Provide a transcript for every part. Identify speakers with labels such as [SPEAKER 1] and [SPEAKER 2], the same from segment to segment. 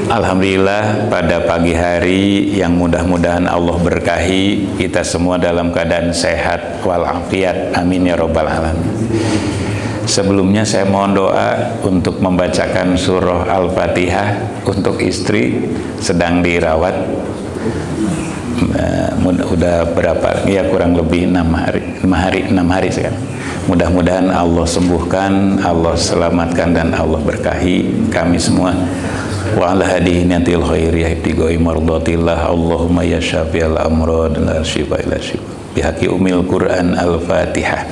[SPEAKER 1] Alhamdulillah pada pagi hari yang mudah-mudahan Allah berkahi kita semua dalam keadaan sehat walafiat, amin ya robbal alamin. Sebelumnya saya mohon doa untuk membacakan surah Al-Fatihah untuk istri sedang dirawat. Udah berapa? Ya kurang lebih 6 hari sekarang. Mudah-mudahan Allah sembuhkan, Allah selamatkan dan Allah berkahi kami semua. Wa ala hadihi niyatil khairi ibtighai mardatillah. Allahumma ya syafi'al amrad la syifa illa syifa. Bihaqi umil Quran Al-Fatihah.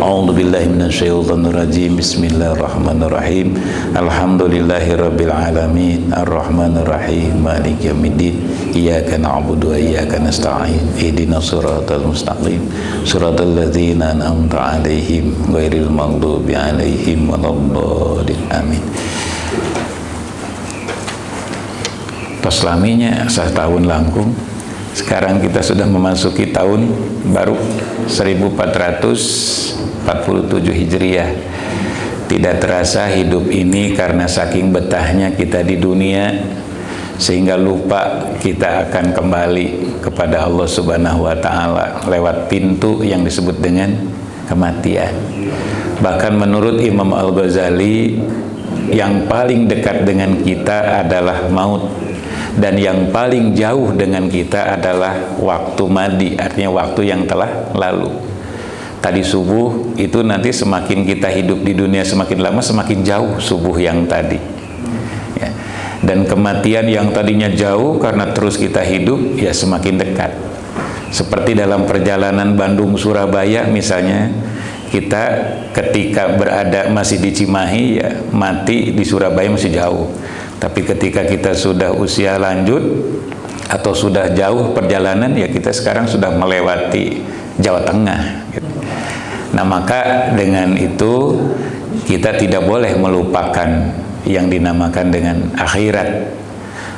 [SPEAKER 1] A'udzu billahi minasyaitonir rajim. Bismillahirrahmanirrahim. Alhamdulillahi rabbil alamin. Arrahmanir rahim. Maliki yaumiddin. Iyyaka na'budu wa iyyaka nasta'in. Ihdinas siratal mustaqim. Siratal ladzina an'amta 'alaihim ghairil maghdubi 'alaihim waladdallin. Amin. Tos laminya sah tahun langkung. Sekarang kita sudah memasuki tahun baru 1447 Hijriah. Tidak terasa hidup ini karena saking betahnya kita di dunia sehingga lupa kita akan kembali kepada Allah Subhanahu wa taala lewat pintu yang disebut dengan kematian. Bahkan menurut Imam Al-Ghazali, yang paling dekat dengan kita adalah maut. Dan yang paling jauh dengan kita adalah waktu madi, artinya waktu yang telah lalu. Tadi subuh itu nanti semakin kita hidup di dunia semakin lama semakin jauh subuh yang tadi. Ya. Dan kematian yang tadinya jauh karena terus kita hidup ya semakin dekat. Seperti dalam perjalanan Bandung-Surabaya misalnya, kita ketika berada masih di Cimahi ya mati di Surabaya masih jauh. Tapi ketika kita sudah usia lanjut atau sudah jauh perjalanan ya kita sekarang sudah melewati Jawa Tengah gitu. Nah maka dengan itu kita tidak boleh melupakan yang dinamakan dengan akhirat.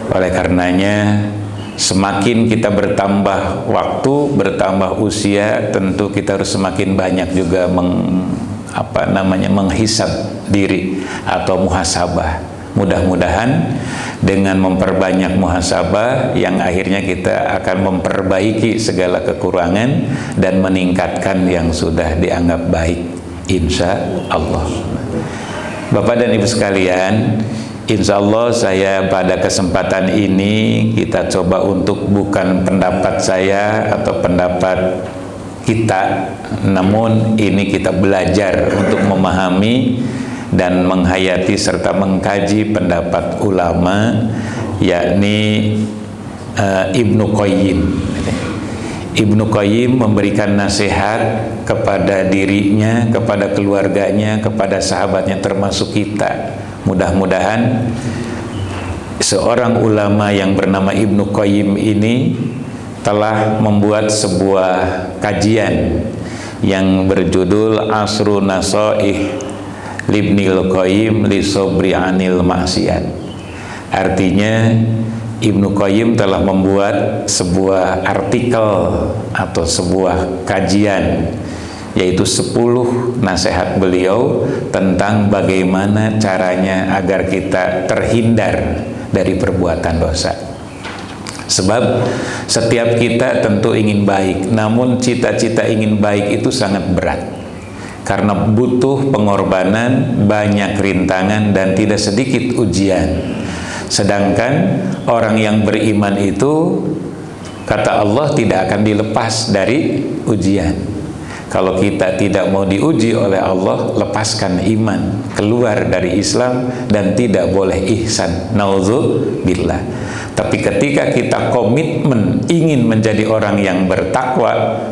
[SPEAKER 1] Oleh karenanya semakin kita bertambah waktu, bertambah usia, tentu kita harus semakin banyak juga menghisab diri atau muhasabah. Mudah-mudahan dengan memperbanyak muhasabah yang akhirnya kita akan memperbaiki segala kekurangan dan meningkatkan yang sudah dianggap baik, insya Allah. Bapak dan Ibu sekalian, insya Allah saya pada kesempatan ini kita coba untuk bukan pendapat saya atau pendapat kita, namun ini kita belajar untuk memahami dan menghayati serta mengkaji pendapat ulama, yakni Ibnu Qayyim. Ibnu Qayyim memberikan nasihat kepada dirinya, kepada keluarganya, kepada sahabatnya termasuk kita. Mudah-mudahan seorang ulama yang bernama Ibnu Qayyim ini telah membuat sebuah kajian yang berjudul Asru Nasaih Libnil Qayyim li sobri anil maksiat. Artinya Ibnu Qayyim telah membuat sebuah artikel atau sebuah kajian, yaitu 10 nasihat beliau tentang bagaimana caranya agar kita terhindar dari perbuatan dosa. Sebab setiap kita tentu ingin baik, namun cita-cita ingin baik itu sangat berat. Karena butuh pengorbanan, banyak rintangan dan tidak sedikit ujian. Sedangkan orang yang beriman itu kata Allah tidak akan dilepas dari ujian. Kalau kita tidak mau diuji oleh Allah, lepaskan iman, keluar dari Islam dan tidak boleh ihsan. Nauzubillah. Tapi ketika kita komitmen ingin menjadi orang yang bertakwa,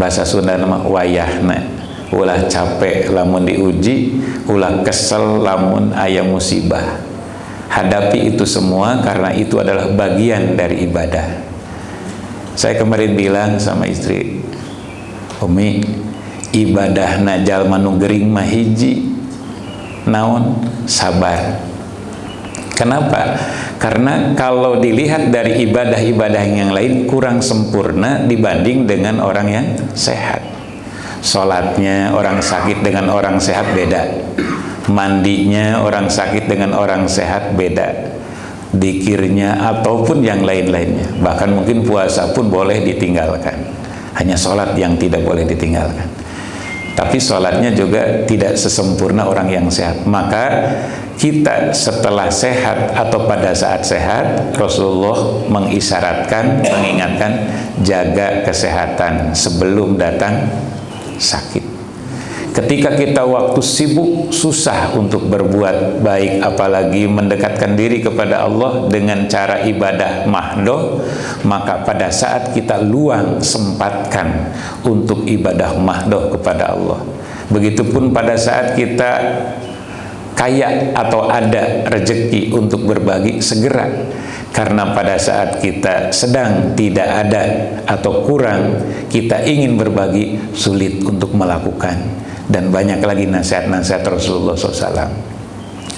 [SPEAKER 1] bahasa Sunda nama wayahna, ulah capek lamun diuji, ulah kesel lamun aya musibah. Hadapi itu semua karena itu adalah bagian dari ibadah. Saya kemarin bilang sama istri, Umi, ibadah na jalma nu gering mah hiji, naon? Sabar. Kenapa? Karena kalau dilihat dari ibadah-ibadah yang lain kurang sempurna dibanding dengan orang yang sehat. Sholatnya orang sakit dengan orang sehat beda. mandinya orang sakit dengan orang sehat beda, dikirnya ataupun yang lain-lainnya. Bahkan mungkin puasa pun boleh ditinggalkan, hanya sholat yang tidak boleh ditinggalkan. Tapi sholatnya juga tidak sesempurna orang yang sehat. Maka kita setelah sehat atau pada saat sehat, Rasulullah mengisyaratkan, mengingatkan, jaga kesehatan sebelum datang sakit. Ketika kita waktu sibuk, susah untuk berbuat baik, apalagi mendekatkan diri kepada Allah dengan cara ibadah mahdoh, maka pada saat kita luang, sempatkan untuk ibadah mahdoh kepada Allah. Begitupun pada saat kita kaya atau ada rezeki untuk berbagi, segera. Karena pada saat kita sedang tidak ada atau kurang, kita ingin berbagi, sulit untuk melakukan. Dan banyak lagi nasihat-nasihat Rasulullah SAW.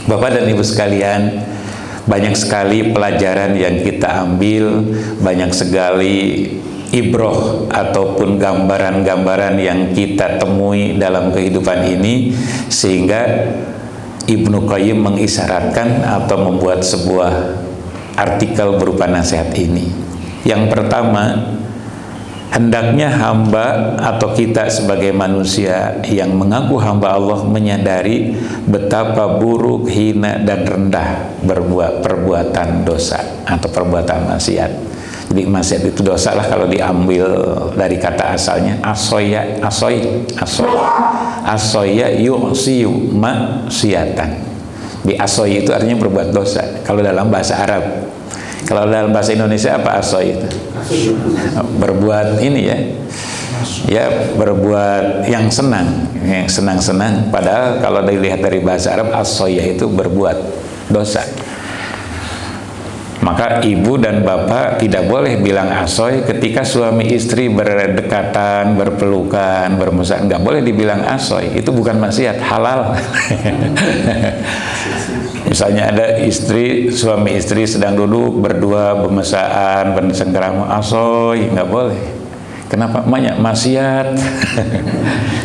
[SPEAKER 1] Bapak dan Ibu sekalian, banyak sekali pelajaran yang kita ambil, banyak sekali ibroh ataupun gambaran-gambaran yang kita temui dalam kehidupan ini, sehingga Ibnu Qayyim mengisyaratkan atau membuat sebuah artikel berupa nasihat ini. Yang pertama, hendaknya hamba atau kita sebagai manusia yang mengaku hamba Allah menyadari betapa buruk, hina, dan rendah berbuat perbuatan dosa atau perbuatan maksiat. Jadi maksiat itu dosa lah kalau diambil dari kata asalnya asoya, asoya yu'siyu maksiatan. Di asoy itu artinya berbuat dosa kalau dalam bahasa Arab. Kalau dalam bahasa Indonesia apa asoy itu? Berbuat ini ya berbuat yang senang, yang senang-senang. Padahal kalau dilihat dari bahasa Arab, asoya itu berbuat dosa. Maka ibu dan bapak tidak boleh bilang asoy ketika suami istri berdekatan, berpelukan, bermesra. Nggak boleh dibilang asoy, itu bukan maksiat, halal. Misalnya ada suami istri sedang duduk berdua bermesraan, bersengkrama, asoy, nggak boleh. Kenapa? Banyak maksiat.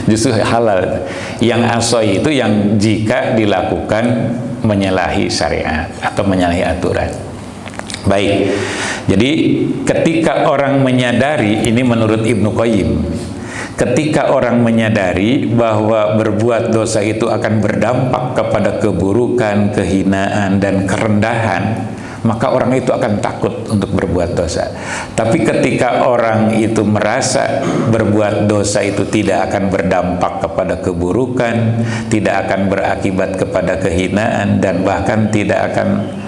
[SPEAKER 1] Justru halal. Yang asoy itu yang jika dilakukan menyalahi syariat atau menyalahi aturan. Baik. Jadi ketika orang menyadari, ini menurut Ibnu Qayyim, ketika orang menyadari bahwa berbuat dosa itu akan berdampak kepada keburukan, kehinaan, dan kerendahan, maka orang itu akan takut untuk berbuat dosa. Tapi ketika orang itu merasa berbuat dosa itu tidak akan berdampak kepada keburukan, tidak akan berakibat kepada kehinaan, dan bahkan tidak akan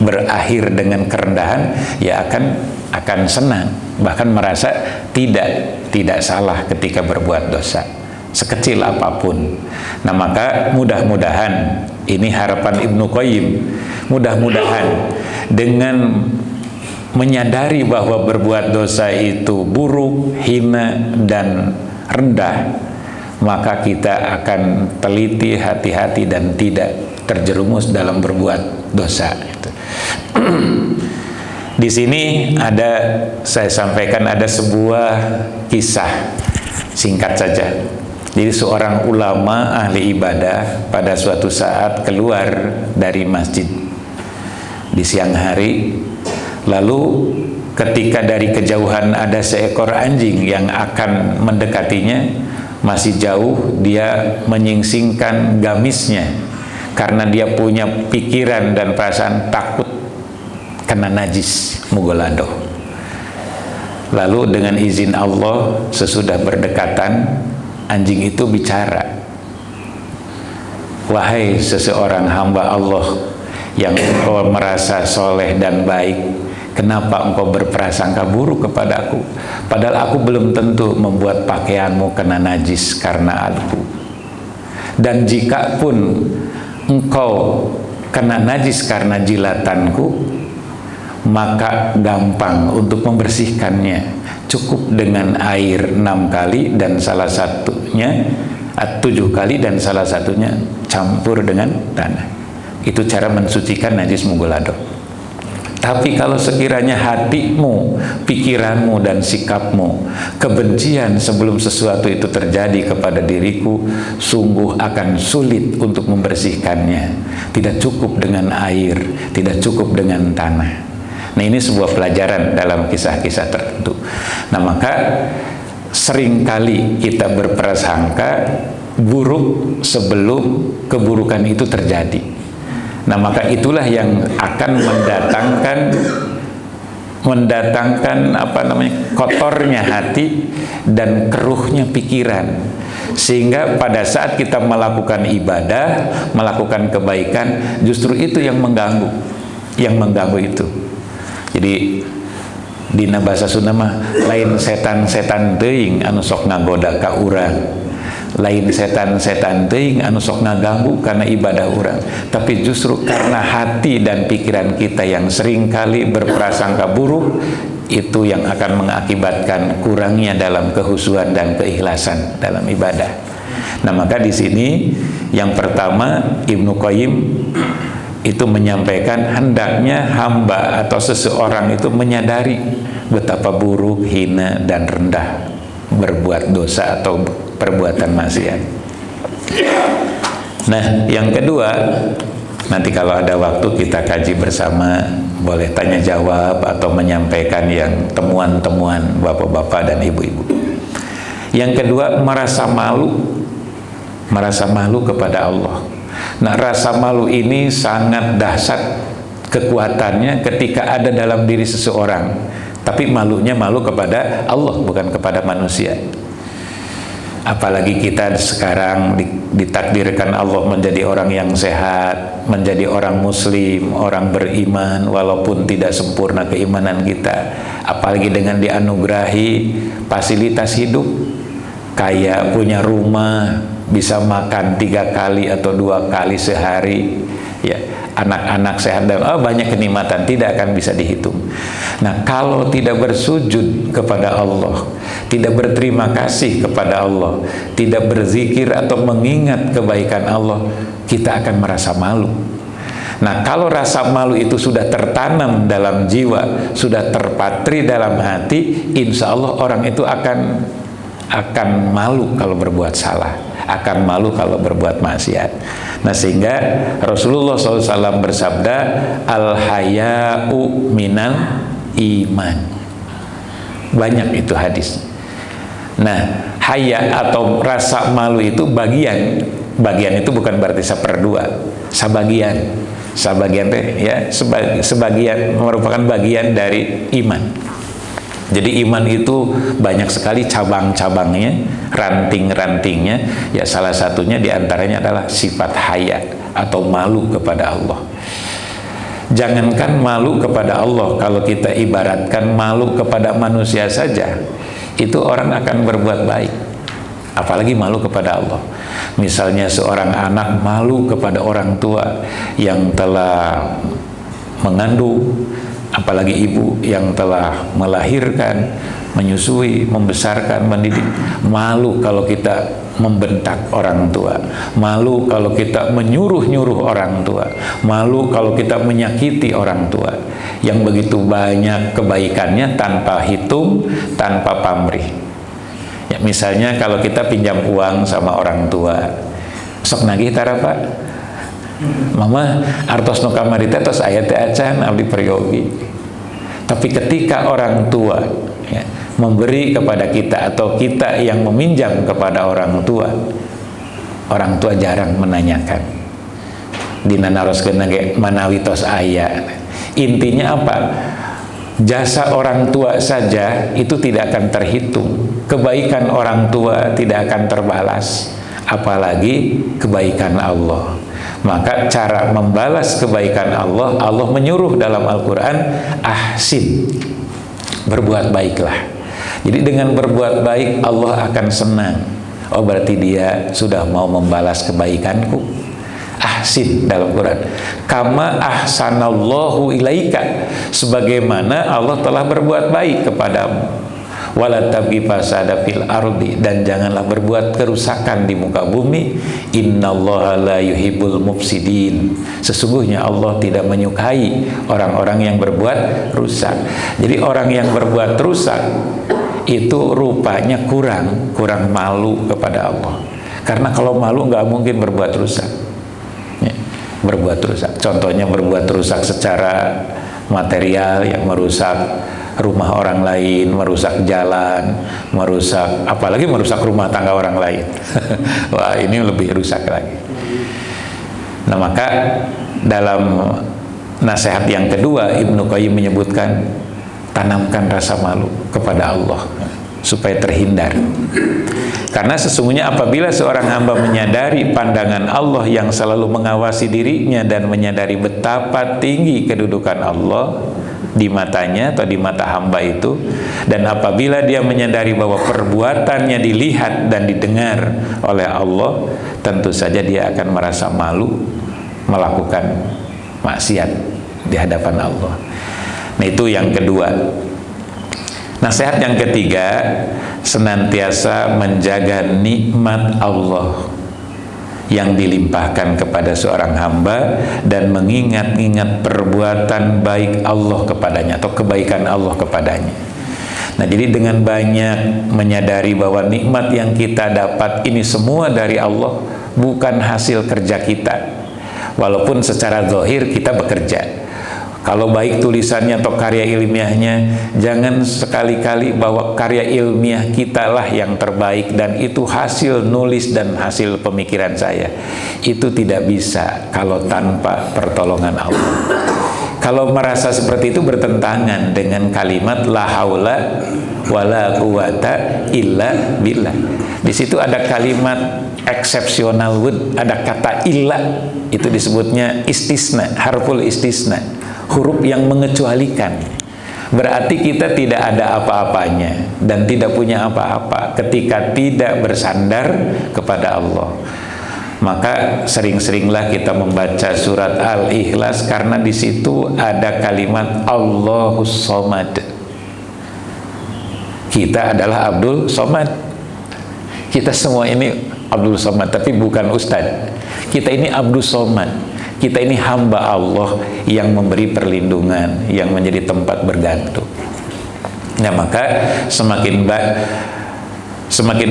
[SPEAKER 1] berakhir dengan kerendahan, ya akan senang, bahkan merasa tidak salah ketika berbuat dosa sekecil apapun. Nah, maka mudah-mudahan, ini harapan Ibnu Qayyim, mudah-mudahan dengan menyadari bahwa berbuat dosa itu buruk, hina, dan rendah, maka kita akan teliti, hati-hati, dan tidak terjerumus dalam berbuat dosa. Di sini saya sampaikan ada sebuah kisah singkat saja. Jadi seorang ulama ahli ibadah pada suatu saat keluar dari masjid di siang hari, lalu ketika dari kejauhan ada seekor anjing yang akan mendekatinya, masih jauh dia menyingsingkan gamisnya karena dia punya pikiran dan perasaan takut kena najis mugolado. Lalu dengan izin Allah, sesudah berdekatan, anjing itu bicara, "Wahai seseorang hamba Allah yang engkau merasa soleh dan baik, kenapa engkau berprasangka buruk kepada aku? Padahal aku belum tentu membuat pakaianmu kena najis karena aku. Dan jika pun engkau kena najis karena jilatanku, maka gampang untuk membersihkannya. Cukup dengan air 6 kali dan salah satunya 7 kali dan salah satunya campur dengan tanah. Itu cara mensucikan najis mugolado." Tapi kalau sekiranya hatimu, pikiranmu dan sikapmu kebencian sebelum sesuatu itu terjadi kepada diriku, sungguh akan sulit untuk membersihkannya. Tidak cukup dengan air, tidak cukup dengan tanah. Nah, ini sebuah pelajaran dalam kisah-kisah tertentu. Nah, maka seringkali kita berprasangka buruk sebelum keburukan itu terjadi. Nah, maka itulah yang akan mendatangkan kotornya hati dan keruhnya pikiran, sehingga pada saat kita melakukan ibadah, melakukan kebaikan, justru itu yang mengganggu itu. Jadi dina bahasa Sunda mah lain setan-setan teuing anu sok ngagoda ka urang, lain setan-setan teuing anu sok ngaganggu karena ibadah urang, tapi justru karena hati dan pikiran kita yang seringkali berprasangka buruk, itu yang akan mengakibatkan kurangnya dalam kehusuan dan keikhlasan dalam ibadah. Nah, maka di sini yang pertama Ibnu Qayyim itu menyampaikan hendaknya hamba atau seseorang itu menyadari betapa buruk, hina dan rendah berbuat dosa atau perbuatan maksiat. Nah, yang kedua, nanti kalau ada waktu kita kaji bersama, boleh tanya jawab atau menyampaikan yang temuan-temuan bapak-bapak dan ibu-ibu. Yang kedua, merasa malu kepada Allah. Nah, rasa malu ini sangat dahsyat kekuatannya ketika ada dalam diri seseorang, tapi malunya malu kepada Allah, bukan kepada manusia. Apalagi kita sekarang ditakdirkan Allah menjadi orang yang sehat, menjadi orang muslim, orang beriman, walaupun tidak sempurna keimanan kita. Apalagi dengan dianugerahi fasilitas hidup, kayak punya rumah, bisa makan 3 kali atau 2 kali sehari, ya, anak-anak sehat dan banyak kenikmatan tidak akan bisa dihitung. Nah, kalau tidak bersujud kepada Allah, tidak berterima kasih kepada Allah, tidak berzikir atau mengingat kebaikan Allah, kita akan merasa malu. Nah, kalau rasa malu itu sudah tertanam dalam jiwa, sudah terpatri dalam hati, insya Allah orang itu akan malu kalau berbuat salah, akan malu kalau berbuat maksiat. Nah, sehingga Rasulullah SAW bersabda, al-haya'u minal iman. Banyak itu hadis. Nah, haya atau rasa malu itu bagian itu bukan berarti seperdua, sebagian ya, sebagian merupakan bagian dari iman. Jadi iman itu banyak sekali cabang-cabangnya, ranting-rantingnya. Ya, salah satunya diantaranya adalah sifat haya atau malu kepada Allah. Jangankan malu kepada Allah, kalau kita ibaratkan malu kepada manusia saja, itu orang akan berbuat baik. Apalagi malu kepada Allah. Misalnya seorang anak malu kepada orang tua yang telah mengandung, apalagi ibu yang telah melahirkan, menyusui, membesarkan, mendidik. Malu kalau kita membentak orang tua, malu kalau kita menyuruh-nyuruh orang tua, malu kalau kita menyakiti orang tua yang begitu banyak kebaikannya tanpa hitung, tanpa pamrih. Ya, misalnya kalau kita pinjam uang sama orang tua, sok nagih tara Pak, mama artos nu kamari teh tos aya teh acan abdi peryogi. Tapi ketika orang tua ya, memberi kepada kita atau kita yang meminjam kepada orang tua jarang menanyakan dina naroskeun ge manawi tos aya. Intinya apa? Jasa orang tua saja itu tidak akan terhitung, kebaikan orang tua tidak akan terbalas, apalagi kebaikan Allah. Maka cara membalas kebaikan Allah, Allah menyuruh dalam Al-Quran, ahsin, berbuat baiklah. Jadi dengan berbuat baik Allah akan senang. Oh, berarti dia sudah mau membalas kebaikanku. Ahsin dalam Quran, kama ahsanallahu ilaika, sebagaimana Allah telah berbuat baik kepadamu. wala tabghi fasada fil ardi, dan janganlah berbuat kerusakan di muka bumi. Innallaha la yuhibbul mufsidin, sesungguhnya Allah tidak menyukai orang-orang yang berbuat rusak. Jadi orang yang berbuat rusak itu rupanya kurang malu kepada Allah. Karena kalau malu nggak mungkin berbuat rusak. Ya, berbuat rusak. Contohnya berbuat rusak secara material, yang merusak rumah orang lain, merusak jalan, apalagi merusak rumah tangga orang lain. Wah, ini lebih rusak lagi. Nah, maka dalam nasihat yang kedua, Ibnu Qayyim menyebutkan, tanamkan rasa malu kepada Allah supaya terhindar. Karena sesungguhnya apabila seorang hamba menyadari pandangan Allah yang selalu mengawasi dirinya dan menyadari betapa tinggi kedudukan Allah di matanya atau di mata hamba itu, dan apabila dia menyadari bahwa perbuatannya dilihat dan didengar oleh Allah, tentu saja dia akan merasa malu melakukan maksiat di hadapan Allah. Nah, itu yang kedua. Nasihat yang ketiga, senantiasa menjaga nikmat Allah yang dilimpahkan kepada seorang hamba dan mengingat-ingat perbuatan baik Allah kepadanya atau kebaikan Allah kepadanya. Nah, jadi dengan banyak menyadari bahwa nikmat yang kita dapat ini semua dari Allah, bukan hasil kerja kita. Walaupun secara zahir kita bekerja. Kalau baik tulisannya atau karya ilmiahnya, jangan sekali-kali bahwa karya ilmiah kita lah yang terbaik dan itu hasil nulis dan hasil pemikiran saya. Itu tidak bisa kalau tanpa pertolongan Allah. Kalau merasa seperti itu bertentangan dengan kalimat la haula wala quwata illa billah. Di situ ada kalimat exceptional word, ada kata illa, itu disebutnya istisna, harful istisna. Huruf yang mengecualikan. Berarti kita tidak ada apa-apanya dan tidak punya apa-apa ketika tidak bersandar kepada Allah. Maka sering-seringlah kita membaca surat Al-Ikhlas, karena di situ ada kalimat Allahus Somad. Kita adalah Abdul Somad. Kita semua ini Abdul Somad, tapi bukan Ustadz. Kita ini Abdul Somad. Kita ini hamba Allah yang memberi perlindungan, yang menjadi tempat bergantung. Nah, maka semakin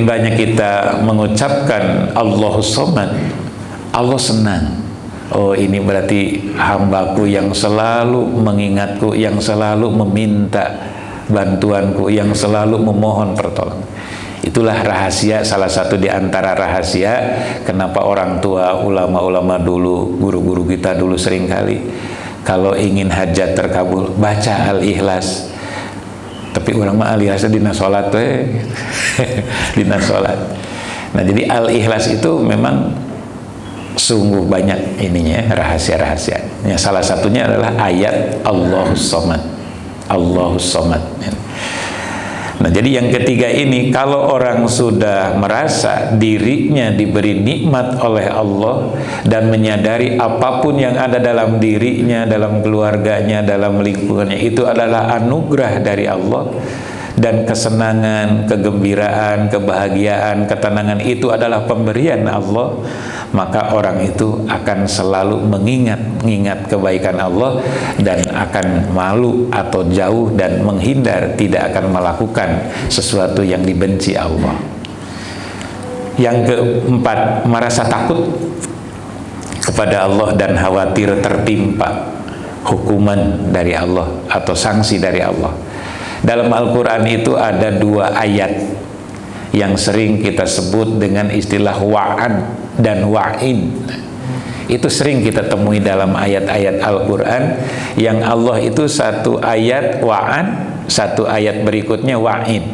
[SPEAKER 1] banyak kita mengucapkan Allahus Somad, Allah senang. Oh, ini berarti hambaku yang selalu mengingatku, yang selalu meminta bantuanku, yang selalu memohon pertolongan. Itulah rahasia, salah satu di antara rahasia kenapa orang tua, ulama-ulama dulu, guru-guru kita dulu seringkali kalau ingin hajat terkabul baca Al-Ikhlas. Tapi orang mah Al-Ikhlasnya dina sholat dina sholat. Nah, jadi Al-Ikhlas itu memang sungguh banyak ininya, rahasia-rahasianya. Salah satunya adalah ayat Allahus Somad. Allahus Somad. Nah, jadi yang ketiga ini, kalau orang sudah merasa dirinya diberi nikmat oleh Allah dan menyadari apapun yang ada dalam dirinya, dalam keluarganya, dalam lingkungannya itu adalah anugerah dari Allah, dan kesenangan, kegembiraan, kebahagiaan, ketenangan itu adalah pemberian Allah, maka orang itu akan selalu mengingat kebaikan Allah dan akan malu atau jauh dan menghindar, tidak akan melakukan sesuatu yang dibenci Allah. Yang keempat, merasa takut kepada Allah dan khawatir tertimpa hukuman dari Allah atau sanksi dari Allah. Dalam Al-Quran itu ada dua ayat yang sering kita sebut dengan istilah wa'ad dan wa'id. Itu sering kita temui dalam ayat-ayat Al-Quran, yang Allah itu satu ayat wa'ad, satu ayat berikutnya wa'id.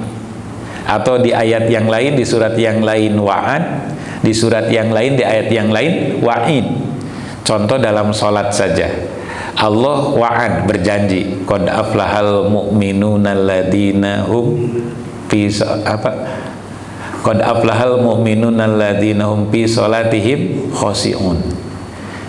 [SPEAKER 1] Atau di ayat yang lain, di surat yang lain wa'ad, di surat yang lain, di ayat yang lain wa'id. Contoh dalam sholat saja, Allah wa'ad, berjanji, qad aflahal mu'minuna alladzina hum fi qad aflahal mu'minuna alladzina hum fi sholatihim khoshi'un.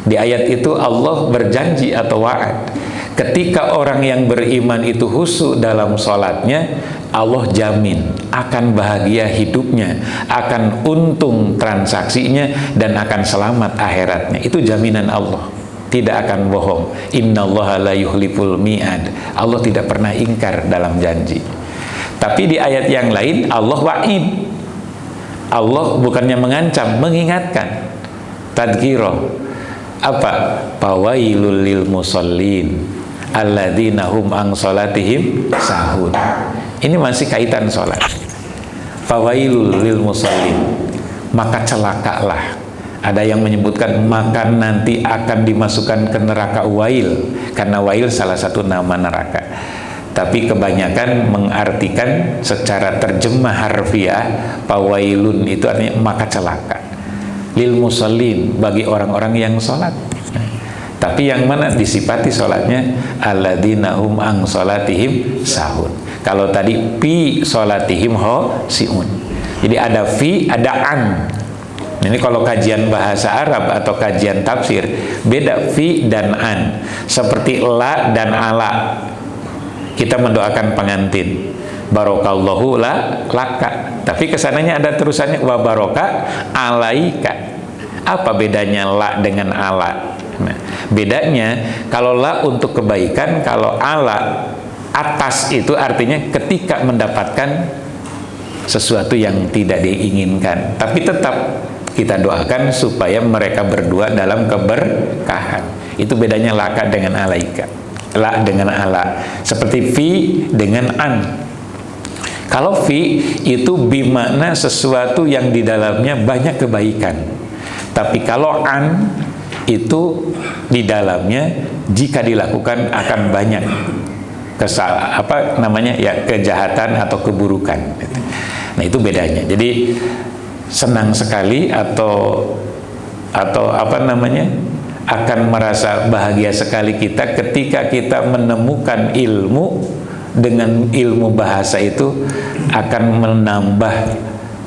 [SPEAKER 1] Di ayat itu Allah berjanji atau wa'ad, Ketika orang yang beriman itu khusyuk dalam sholatnya, Allah jamin akan bahagia hidupnya, akan untung transaksinya, dan akan selamat akhiratnya. Itu jaminan Allah, tidak akan bohong. Innallaha la yuhliful mi'ad. Allah tidak pernah ingkar dalam janji. Tapi di ayat yang lain Allah wa'id. Allah bukannya mengancam, mengingatkan. Tadhkirah. Apa? Fawailul lil musallin alladzina hum an sholatihim sahun. Ini masih kaitan sholat. Fawailul lil musallin, maka celakalah. Ada yang menyebutkan maka nanti akan dimasukkan ke neraka wail, karena wail salah satu nama neraka. Tapi kebanyakan mengartikan secara terjemah harfiah, fawailun itu artinya maka celaka. Lil musallin, bagi orang-orang yang sholat. Tapi yang mana disifati sholatnya? Alladzina hum an sholatihim sahun. Kalau tadi fi sholatihim siun. Jadi ada fi, ada an. Ini kalau kajian bahasa Arab atau kajian tafsir, beda fi dan an. Seperti la dan ala. Kita mendoakan pengantin, barokallahu laka. Tapi kesananya ada terusannya wa baroka alaika. Apa bedanya la dengan ala? Nah, bedanya kalau la untuk kebaikan, kalau ala atas itu artinya ketika mendapatkan sesuatu yang tidak diinginkan. Tapi tetap kita doakan supaya mereka berdua dalam keberkahan. Itu bedanya laka dengan alaika. La dengan ala. Seperti fi dengan an. Kalau fi itu bimakna sesuatu yang di dalamnya banyak kebaikan. Tapi kalau an itu di dalamnya jika dilakukan akan banyak kejahatan atau keburukan. Nah, itu bedanya. Jadi senang sekali atau akan merasa bahagia sekali kita ketika kita menemukan ilmu. Dengan ilmu bahasa itu akan menambah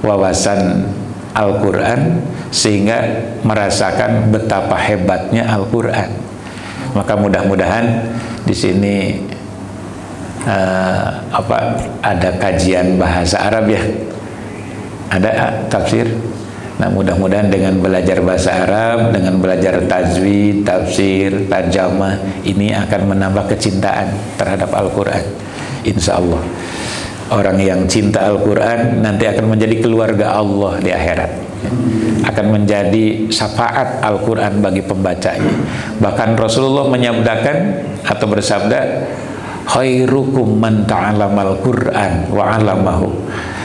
[SPEAKER 1] wawasan Al-Quran sehingga merasakan betapa hebatnya Al-Quran. Maka mudah-mudahan di sini ada kajian bahasa Arab ya, ada tafsir. Nah, mudah-mudahan dengan belajar bahasa Arab, dengan belajar tajwid, tafsir, tarjamah, ini akan menambah kecintaan terhadap Al-Quran. Insya Allah orang yang cinta Al-Quran nanti akan menjadi keluarga Allah di akhirat, akan menjadi syafaat Al-Quran bagi pembacanya. Bahkan Rasulullah menyabdakan atau bersabda, khairukum man ta'alamal Quran wa 'allamahu.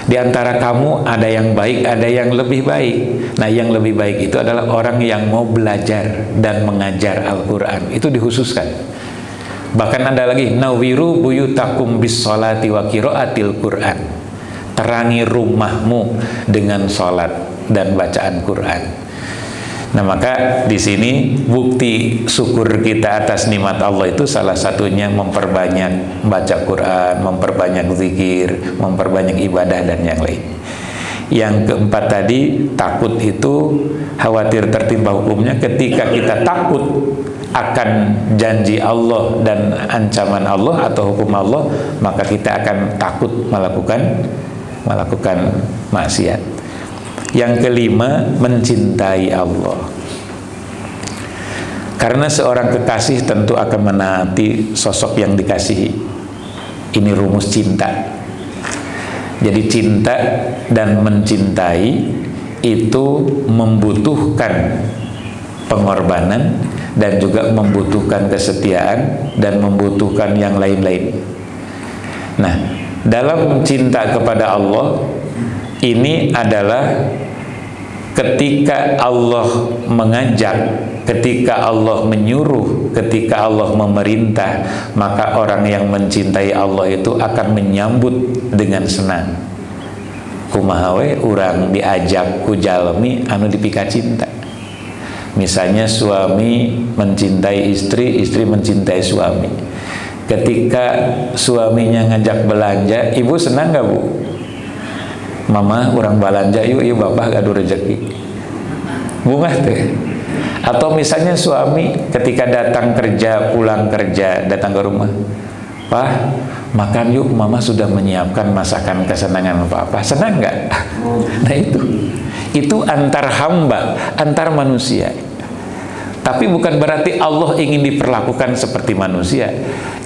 [SPEAKER 1] Di antara kamu ada yang baik, ada yang lebih baik. Nah, yang lebih baik itu adalah orang yang mau belajar dan mengajar Al-Quran. Itu dikhususkan. Bahkan ada lagi, nawiru buyutakum bis sholati wa qiraatil Quran. Terangi rumahmu dengan sholat dan bacaan Quran. Nah, maka di sini bukti syukur kita atas nikmat Allah itu salah satunya memperbanyak baca Quran, memperbanyak zikir, memperbanyak ibadah dan yang lain. Yang keempat tadi, takut itu khawatir tertimpa hukumnya. Ketika kita takut akan janji Allah dan ancaman Allah atau hukum Allah, maka kita akan takut melakukan maksiat. Yang kelima, mencintai Allah. Karena seorang kekasih tentu akan menaati sosok yang dikasihi. Ini rumus cinta. Jadi cinta dan mencintai itu membutuhkan pengorbanan dan juga membutuhkan kesetiaan dan membutuhkan yang lain-lain. Nah, dalam cinta kepada Allah ini adalah ketika Allah mengajak, ketika Allah menyuruh, ketika Allah memerintah, maka orang yang mencintai Allah itu akan menyambut dengan senang. Kumaha we urang diajak ku jalmi anu dipika cinta. Misalnya suami mencintai istri, istri mencintai suami. Ketika suaminya ngajak belanja, ibu senang gak bu? Mama, orang belanja yuk, bapak gaduh rezeki. Bunga teh. Atau misalnya suami ketika datang kerja, pulang kerja, datang ke rumah, "Pak, makan yuk, mama sudah menyiapkan masakan kesenangan papa." Senang nggak? Nah itu antar hamba, antar manusia. Tapi bukan berarti Allah ingin diperlakukan seperti manusia.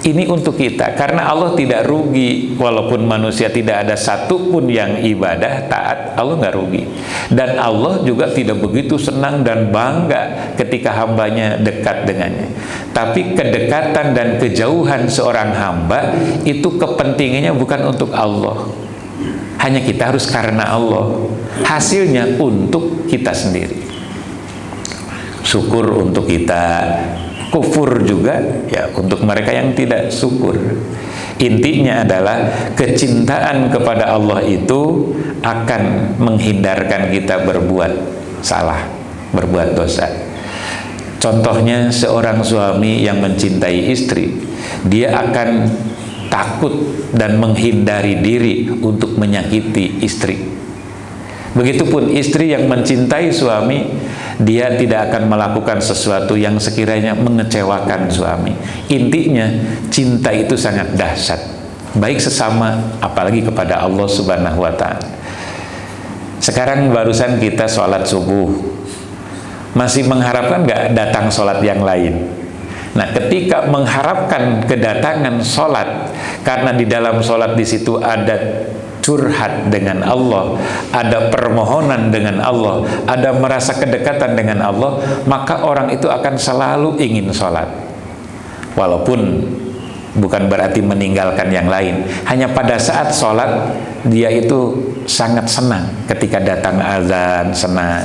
[SPEAKER 1] Ini untuk kita, karena Allah tidak rugi. Walaupun manusia tidak ada satu pun yang ibadah, taat, Allah nggak rugi. Dan Allah juga tidak begitu senang dan bangga ketika hambanya dekat dengannya. Tapi kedekatan dan kejauhan seorang hamba itu kepentingannya bukan untuk Allah. Hanya kita harus karena Allah. Hasilnya untuk kita sendiri. Syukur untuk kita, kufur juga ya untuk mereka yang tidak syukur. Intinya adalah kecintaan kepada Allah itu akan menghindarkan kita berbuat salah, berbuat dosa. Contohnya seorang suami yang mencintai istri, dia akan takut dan menghindari diri untuk menyakiti istri. Begitupun istri yang mencintai suami, dia tidak akan melakukan sesuatu yang sekiranya mengecewakan suami. Intinya, cinta itu sangat dahsyat, baik sesama, apalagi kepada Allah Subhanahu wa Ta'ala. Sekarang barusan kita sholat subuh, masih mengharapkan nggak datang sholat yang lain? Nah, ketika mengharapkan kedatangan sholat, karena di dalam sholat di situ ada curhat dengan Allah, ada permohonan dengan Allah, ada merasa kedekatan dengan Allah, maka orang itu akan selalu ingin sholat. Walaupun bukan berarti meninggalkan yang lain, hanya pada saat sholat dia itu sangat senang. Ketika datang azan senang,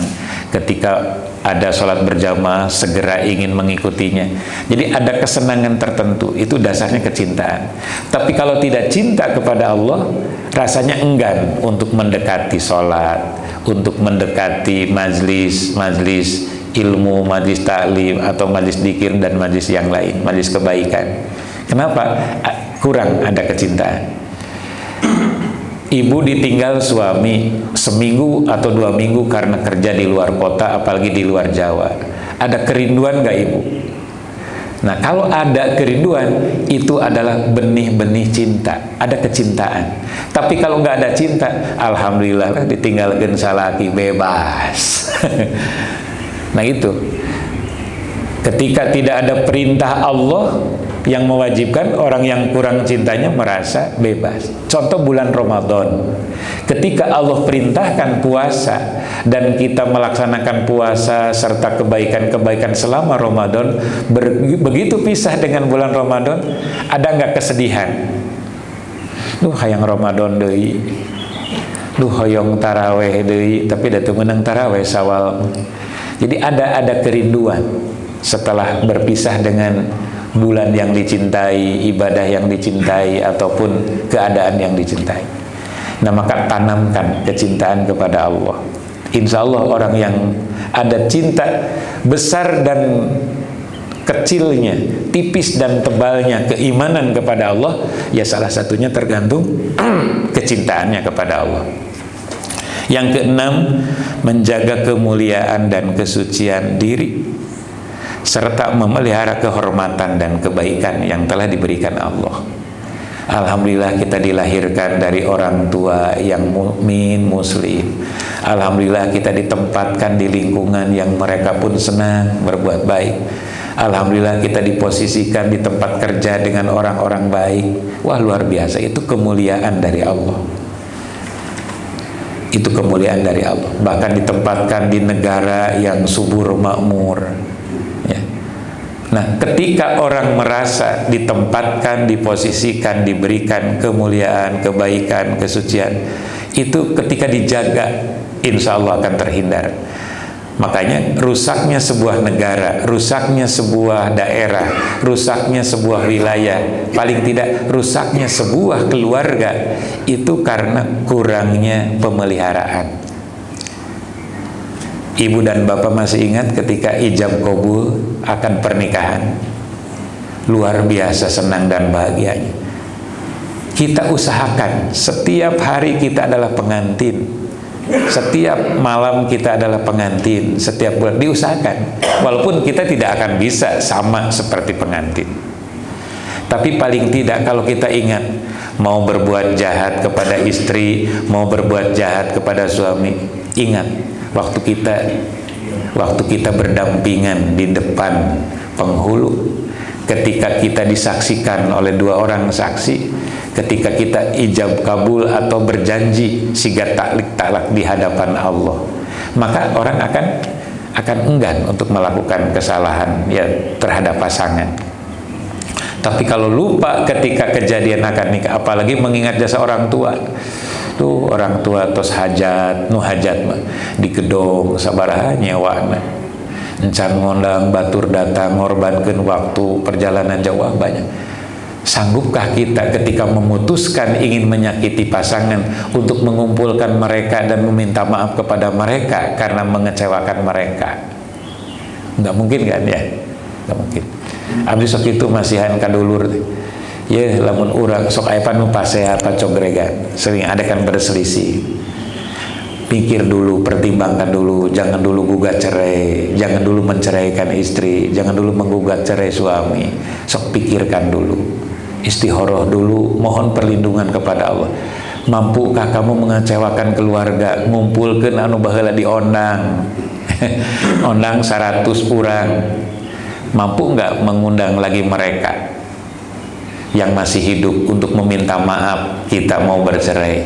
[SPEAKER 1] ketika ada sholat berjamaah segera ingin mengikutinya. Jadi ada kesenangan tertentu, itu dasarnya kecintaan. Tapi kalau tidak cinta kepada Allah, rasanya enggan untuk mendekati sholat, untuk mendekati majlis ilmu, majlis taklim, atau majlis dzikir dan majlis yang lain, majlis kebaikan. Kenapa? Kurang ada kecintaan. Ibu ditinggal suami seminggu atau 2 minggu karena kerja di luar kota, apalagi di luar Jawa. Ada kerinduan nggak ibu? Nah, kalau ada kerinduan, itu adalah benih-benih cinta, ada kecintaan. Tapi kalau nggak ada cinta, alhamdulillah ditinggalkan salaki bebas. Nah itu, ketika tidak ada perintah Allah yang mewajibkan, orang yang kurang cintanya merasa bebas. Contoh bulan Ramadan, ketika Allah perintahkan puasa dan kita melaksanakan puasa serta kebaikan-kebaikan selama Ramadan, begitu pisah dengan bulan Ramadan, ada nggak kesedihan? Duh hayang Ramadan deui, duh hoyong taraweh deui, tapi datu menang taraweh Syawal. Jadi ada kerinduan setelah berpisah dengan bulan yang dicintai, ibadah yang dicintai, ataupun keadaan yang dicintai. Nah, maka tanamkan kecintaan kepada Allah. Insya Allah orang yang ada cinta besar dan kecilnya, tipis dan tebalnya keimanan kepada Allah, ya salah satunya tergantung kecintaannya kepada Allah. Yang keenam, menjaga kemuliaan dan kesucian diri, serta memelihara kehormatan dan kebaikan yang telah diberikan Allah. Alhamdulillah kita dilahirkan dari orang tua yang mukmin muslim. Alhamdulillah kita ditempatkan di lingkungan yang mereka pun senang berbuat baik. Alhamdulillah kita diposisikan di tempat kerja dengan orang-orang baik. Wah, luar biasa, itu kemuliaan dari Allah. Itu kemuliaan dari Allah. Bahkan ditempatkan di negara yang subur makmur. Nah, ketika orang merasa ditempatkan, diposisikan, diberikan kemuliaan, kebaikan, kesucian, itu ketika dijaga, insya Allah akan terhindar. Makanya rusaknya sebuah negara, rusaknya sebuah daerah, rusaknya sebuah wilayah, paling tidak rusaknya sebuah keluarga, itu karena kurangnya pemeliharaan. Ibu dan bapak masih ingat ketika ijab kabul akan pernikahan, luar biasa senang dan bahagianya. Kita usahakan setiap hari kita adalah pengantin, Setiap malam kita adalah pengantin, setiap bulan diusahakan. Walaupun kita tidak akan bisa sama seperti pengantin, tapi paling tidak kalau kita ingat mau berbuat jahat kepada istri, mau berbuat jahat kepada suami, ingat waktu kita berdampingan di depan penghulu, ketika kita disaksikan oleh 2 orang saksi, ketika kita ijab kabul atau berjanji sigat taklak di hadapan Allah, maka orang akan enggan untuk melakukan kesalahan ya terhadap pasangan. Tapi kalau lupa ketika kejadian akad nikah, apalagi mengingat jasa orang tua, tuh orang tua tos hajat, nu hajat mah di gedong sabaraha nyewana, encan ngondang batur datang ngorbankeun waktu perjalanan jauh banyak. Sanggupkah kita ketika memutuskan ingin menyakiti pasangan untuk mengumpulkan mereka dan meminta maaf kepada mereka karena mengecewakan mereka? Nggak mungkin kan ya? Nggak mungkin. Abdi sok itu masihan kadulur, ya lamun urang sok aya panu pasea pacogregan, sering ada kan berselisih. Pikir dulu, pertimbangkan dulu, jangan dulu gugat cerai, jangan dulu menceraikan istri, jangan dulu menggugat cerai suami. Sok pikirkan dulu, istihoroh dulu, mohon perlindungan kepada Allah. Mampukah kamu mengecewakan keluarga, ngumpulkeun anu baheula diondang ondang 100 orang, mampu nggak mengundang lagi mereka yang masih hidup untuk meminta maaf kita mau bercerai,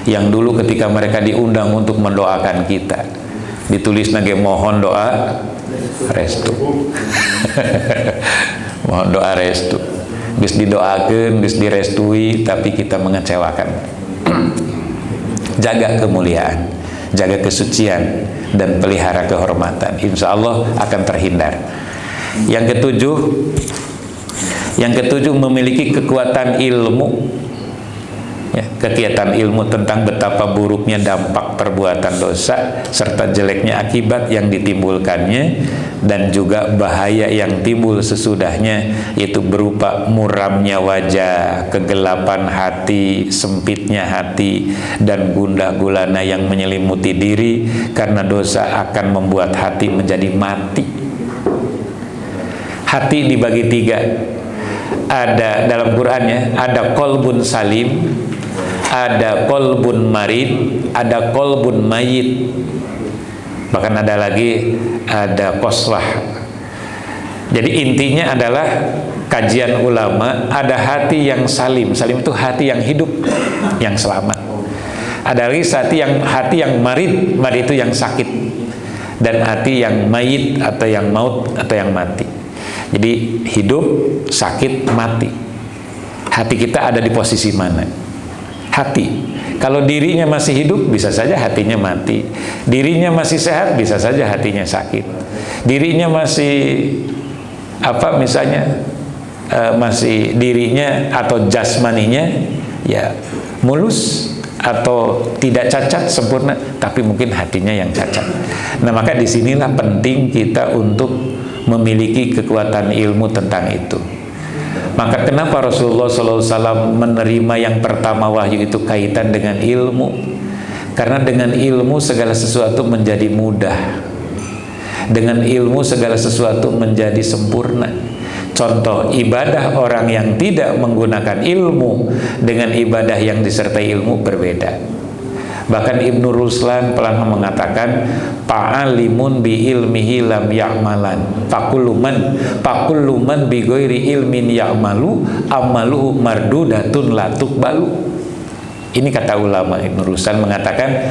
[SPEAKER 1] yang dulu ketika mereka diundang untuk mendoakan kita ditulis nage mohon doa restu mohon doa restu, bis didoakan, bis direstui, tapi kita mengecewakan. Jaga kemuliaan, jaga kesucian, dan pelihara kehormatan, insya Allah akan terhindar. Yang ketujuh memiliki kekuatan ilmu, ya, kegiatan ilmu tentang betapa buruknya dampak perbuatan dosa serta jeleknya akibat yang ditimbulkannya, dan juga bahaya yang timbul sesudahnya, yaitu berupa muramnya wajah, kegelapan hati, sempitnya hati, dan gundah gulana yang menyelimuti diri karena dosa akan membuat hati menjadi mati. Hati dibagi 3. Ada dalam Qur'annya, ada kolbun salim, ada kolbun marid, ada kolbun mayit, bahkan ada lagi ada koslah. Jadi intinya adalah kajian ulama, ada hati yang salim. Salim itu hati yang hidup, yang selamat. Ada lagi hati yang marid, marid itu yang sakit, dan hati yang mayit atau yang maut atau yang mati. Jadi hidup, sakit, mati. Hati kita ada di posisi mana? Hati, kalau dirinya masih hidup, bisa saja hatinya mati. Dirinya masih sehat, bisa saja hatinya sakit. Dirinya masih misalnya masih dirinya atau jasmaninya ya mulus atau tidak cacat sempurna, tapi mungkin hatinya yang cacat. Nah, maka disinilah penting kita untuk memiliki kekuatan ilmu tentang itu. Maka kenapa Rasulullah SAW menerima yang pertama wahyu itu kaitan dengan ilmu? Karena dengan ilmu segala sesuatu menjadi mudah. Dengan ilmu segala sesuatu menjadi sempurna. Contoh, ibadah orang yang tidak menggunakan ilmu dengan ibadah yang disertai ilmu berbeda. Bahkan Ibnu Ruslan pernah mengatakan, "Fa'alimun bi ilmihi lam ya'malan, fakulluman bi ghairi ilmin ya'malu, amaluhu mardudatun la tuqbalu." Ini kata ulama. Ibnu Ruslan mengatakan,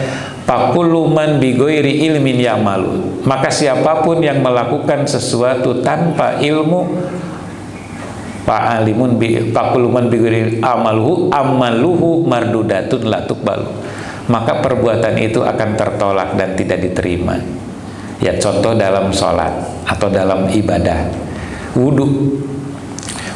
[SPEAKER 1] "Fakulluman bi ghairi ilmin ya'malu." Maka siapapun yang melakukan sesuatu tanpa ilmu, fa'alimun bi fakulluman bi ghairi amaluhu mardudatun la tuqbalu, maka perbuatan itu akan tertolak dan tidak diterima. Ya, contoh dalam sholat atau dalam ibadah.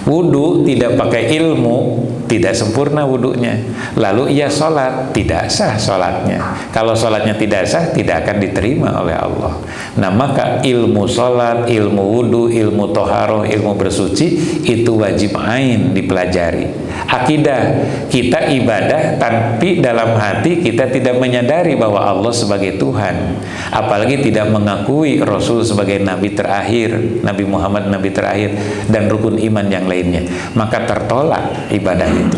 [SPEAKER 1] Wudu tidak pakai ilmu tidak sempurna wudunya. Lalu ia sholat, tidak sah sholatnya. Kalau sholatnya tidak sah, tidak akan diterima oleh Allah. Nah, maka ilmu sholat, ilmu wudu, ilmu toharoh, ilmu bersuci itu wajib ain dipelajari. Akidah, kita ibadah tapi dalam hati kita tidak menyadari bahwa Allah sebagai Tuhan, apalagi tidak mengakui Rasul sebagai Nabi terakhir, Nabi Muhammad Nabi terakhir, dan rukun iman yang lainnya, maka tertolak ibadah itu.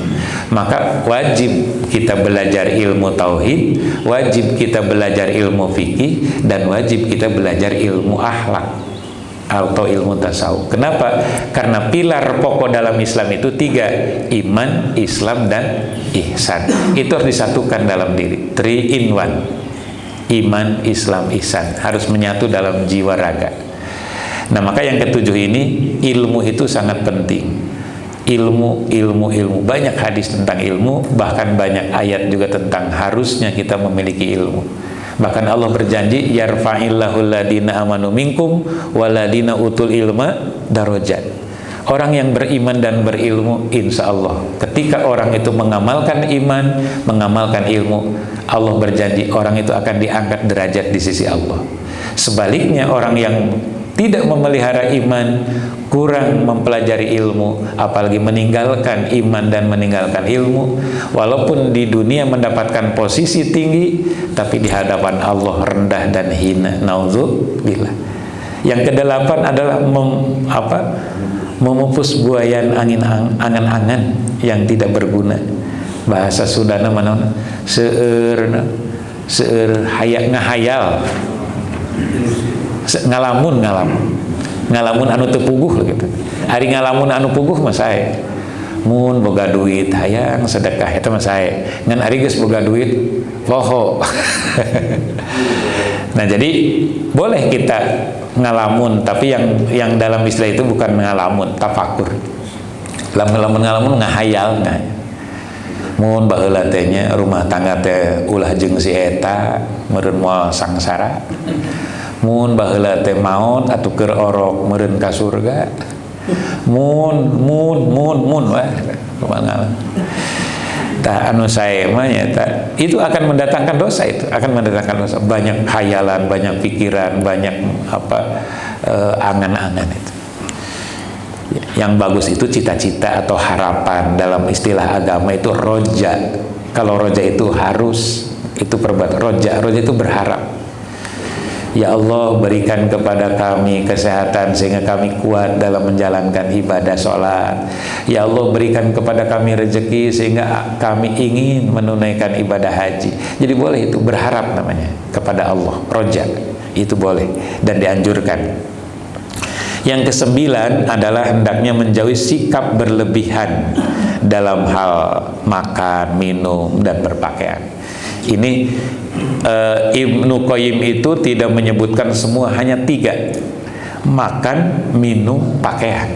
[SPEAKER 1] Maka wajib kita belajar ilmu tauhid, wajib kita belajar ilmu fikih, dan wajib kita belajar ilmu akhlak atau ilmu tasawuf. Kenapa? Karena pilar pokok dalam Islam itu 3, iman, Islam, dan ihsan. Itu harus disatukan dalam diri, 3 in 1. Iman, Islam, ihsan harus menyatu dalam jiwa raga. Nah, maka yang ketujuh ini, ilmu itu sangat penting. Ilmu, banyak hadis tentang ilmu, bahkan banyak ayat juga tentang harusnya kita memiliki ilmu. Bahkan Allah berjanji, yarfa'illahu alladina amanu minkum waladina utul ilma darajat. Orang yang beriman dan berilmu, insya Allah ketika orang itu mengamalkan iman, mengamalkan ilmu, Allah berjanji orang itu akan diangkat derajat di sisi Allah. Sebaliknya, orang yang tidak memelihara iman, kurang mempelajari ilmu, apalagi meninggalkan iman dan meninggalkan ilmu, walaupun di dunia mendapatkan posisi tinggi, tapi di hadapan Allah rendah dan hina. Nauzubillah. Yang ke-8 adalah memupus buayan angan-angan yang tidak berguna. Bahasa Sundana mana? Seueur ngahayal, ngalamun anu teu puguh gitu. Ari ngalamun anu puguh mah sae. Mun boga duit hayang sedekah eta mah sae. Ngan ari geus boga duit poho. Nah, jadi boleh kita ngalamun, tapi yang dalam istilah itu bukan ngalamun, tafakur. Lamun ngalamun ngahayal. Mun baheula teh nya rumah tangga teh ulah jeung si eta meureun moal sangsara. Mun baheula teh maot atuh keur orok meureun ka surga. Mun wah kumaha. Tah anu sae mah nya itu akan mendatangkan dosa, itu akan mendatangkan dosa. Banyak khayalan, banyak pikiran, banyak angan-angan itu. Yang bagus itu cita-cita atau harapan. Dalam istilah agama itu roja. Kalau roja itu harus, itu perbuatan. Roja itu berharap. Ya Allah, berikan kepada kami kesehatan sehingga kami kuat dalam menjalankan ibadah sholat. Ya Allah, berikan kepada kami rezeki sehingga kami ingin menunaikan ibadah haji. Jadi boleh itu berharap namanya kepada Allah. Roja itu boleh dan dianjurkan. Yang ke-9 adalah hendaknya menjauhi sikap berlebihan dalam hal makan, minum, dan berpakaian. Ini Ibnu Qayyim itu tidak menyebutkan semua, hanya 3: makan, minum, pakaian.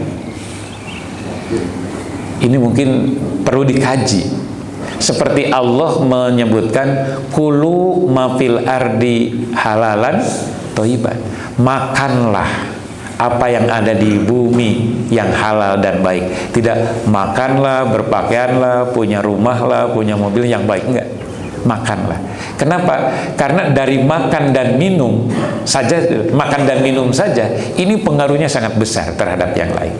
[SPEAKER 1] Ini mungkin perlu dikaji. Seperti Allah menyebutkan kulu mafil ardi halalan thayyiban. Makanlah apa yang ada di bumi yang halal dan baik. Tidak makanlah, berpakaianlah, punya rumahlah, punya mobil yang baik, enggak. Makanlah. Kenapa? Karena dari makan dan minum saja, ini pengaruhnya sangat besar terhadap yang lain.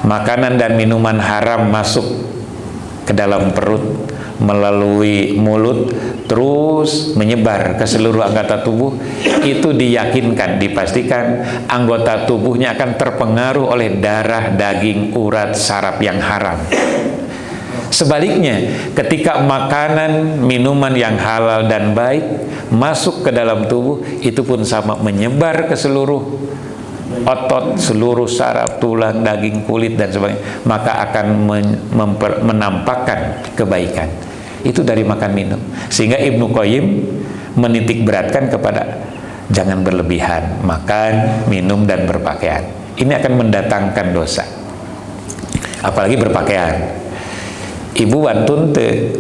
[SPEAKER 1] Makanan dan minuman haram masuk ke dalam perut melalui mulut, terus menyebar ke seluruh anggota tubuh. Itu diyakinkan, dipastikan anggota tubuhnya akan terpengaruh oleh darah, daging, urat, saraf yang haram. Sebaliknya, ketika makanan, minuman yang halal dan baik masuk ke dalam tubuh, itu pun sama, menyebar ke seluruh otot, seluruh saraf, tulang, daging, kulit, dan sebagainya, maka akan menampakkan kebaikan. Itu dari makan minum. Sehingga Ibnu Qayyim menitik beratkan kepada jangan berlebihan makan, minum, dan berpakaian. Ini akan mendatangkan dosa. Apalagi berpakaian. Ibu wantun teu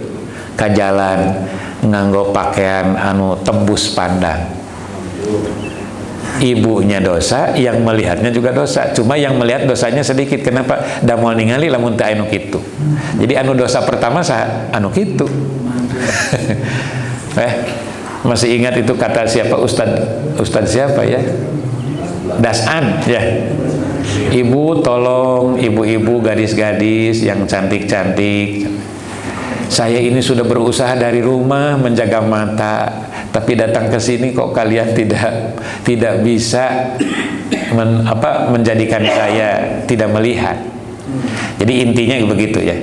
[SPEAKER 1] ka jalan nganggo pakaian anu tembus pandang. ibunya dosa, yang melihatnya juga dosa. Cuma yang melihat dosanya sedikit. Kenapa? Da moal ningali lamun teu anu kitu. Jadi anu dosa pertama anu kitu. Masih ingat itu kata siapa, Ustadz siapa ya? Dasan ya. Ibu tolong, ibu-ibu gadis-gadis yang cantik-cantik. Saya ini sudah berusaha dari rumah menjaga mata, tapi datang ke sini kok kalian tidak bisa menjadikan saya tidak melihat. Jadi intinya begitu ya.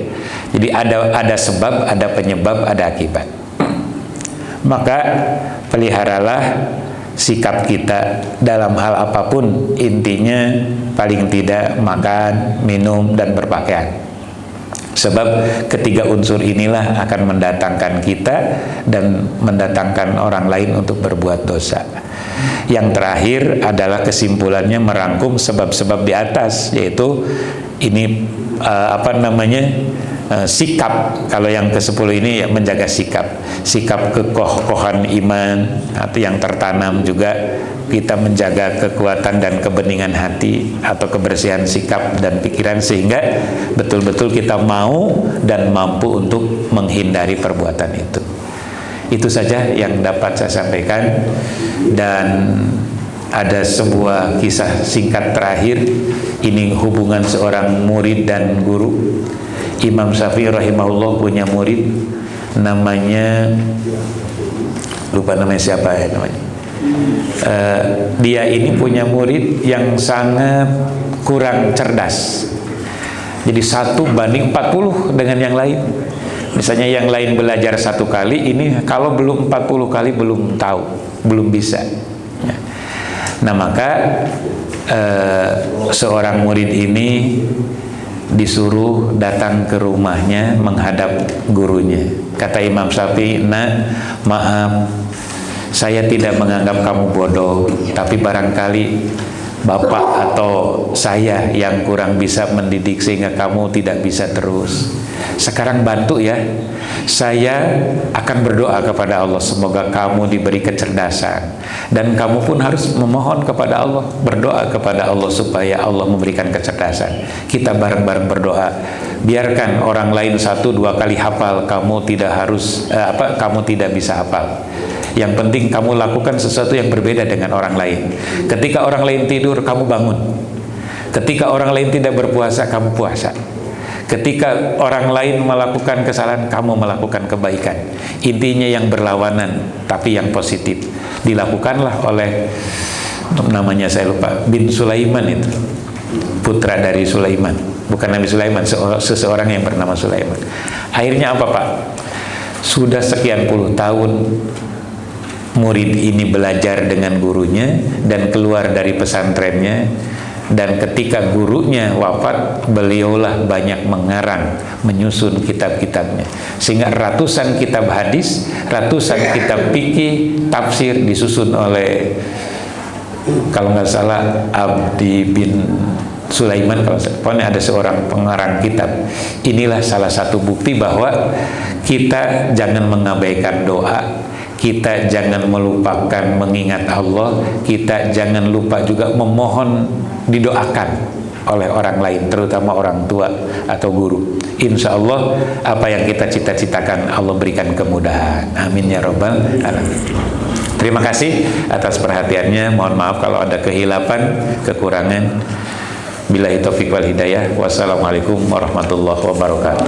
[SPEAKER 1] Jadi ada sebab, ada penyebab, ada akibat. Maka peliharalah sikap kita dalam hal apapun, intinya paling tidak makan, minum, dan berpakaian. Sebab ketiga unsur inilah akan mendatangkan kita dan mendatangkan orang lain untuk berbuat dosa. Yang terakhir adalah kesimpulannya merangkum sebab-sebab di atas, yaitu ini sikap. Kalau yang ke-10 ini ya menjaga sikap kekokohan iman, atau yang tertanam juga kita menjaga kekuatan dan kebeningan hati atau kebersihan sikap dan pikiran, sehingga betul-betul kita mau dan mampu untuk menghindari perbuatan itu. Itu saja yang dapat saya sampaikan. Dan ada sebuah kisah singkat terakhir. Ini hubungan seorang murid dan guru. Imam Syafi'i rahimahullah punya murid namanya, lupa namanya siapa ya namanya. Dia ini punya murid yang sangat kurang cerdas. Jadi 1:40 dengan yang lain. Misalnya yang lain belajar 1 kali, ini kalau belum 40 kali belum tahu, belum bisa. Nah maka seorang murid ini disuruh datang ke rumahnya menghadap gurunya. Kata Imam Syafi'i, "Nak, maaf, saya tidak menganggap kamu bodoh, tapi barangkali bapak atau saya yang kurang bisa mendidik sehingga kamu tidak bisa terus. Sekarang bantu ya, saya akan berdoa kepada Allah semoga kamu diberi kecerdasan, dan kamu pun harus memohon kepada Allah, berdoa kepada Allah supaya Allah memberikan kecerdasan. Kita bareng-bareng berdoa. Biarkan orang lain 1-2 kali hafal, kamu tidak harus kamu tidak bisa hafal. Yang penting kamu lakukan sesuatu yang berbeda dengan orang lain. Ketika orang lain tidur, kamu bangun. Ketika orang lain tidak berpuasa, kamu puasa. Ketika orang lain melakukan kesalahan, kamu melakukan kebaikan. Intinya yang berlawanan, tapi yang positif. Dilakukanlah oleh, namanya saya lupa, bin Sulaiman itu, putra dari Sulaiman. Bukan Nabi Sulaiman, seseorang yang bernama Sulaiman. Akhirnya apa Pak? Sudah sekian puluh tahun murid ini belajar dengan gurunya dan keluar dari pesantrennya, dan ketika gurunya wafat, beliaulah banyak mengarang, menyusun kitab-kitabnya, sehingga ratusan kitab hadis, ratusan kitab fikih, tafsir disusun oleh, kalau nggak salah, Abdi bin Sulaiman, kalau pokoknya ada seorang pengarang kitab. Inilah salah satu bukti bahwa kita jangan mengabaikan doa, kita jangan melupakan mengingat Allah, kita jangan lupa juga memohon didoakan oleh orang lain, terutama orang tua atau guru. Insya Allah apa yang kita cita-citakan Allah berikan kemudahan. Amin ya Rabbal alamin. Terima kasih atas perhatiannya. Mohon maaf kalau ada kehilapan, kekurangan. Billahi taufiq wal hidayah. Wassalamualaikum warahmatullahi wabarakatuh.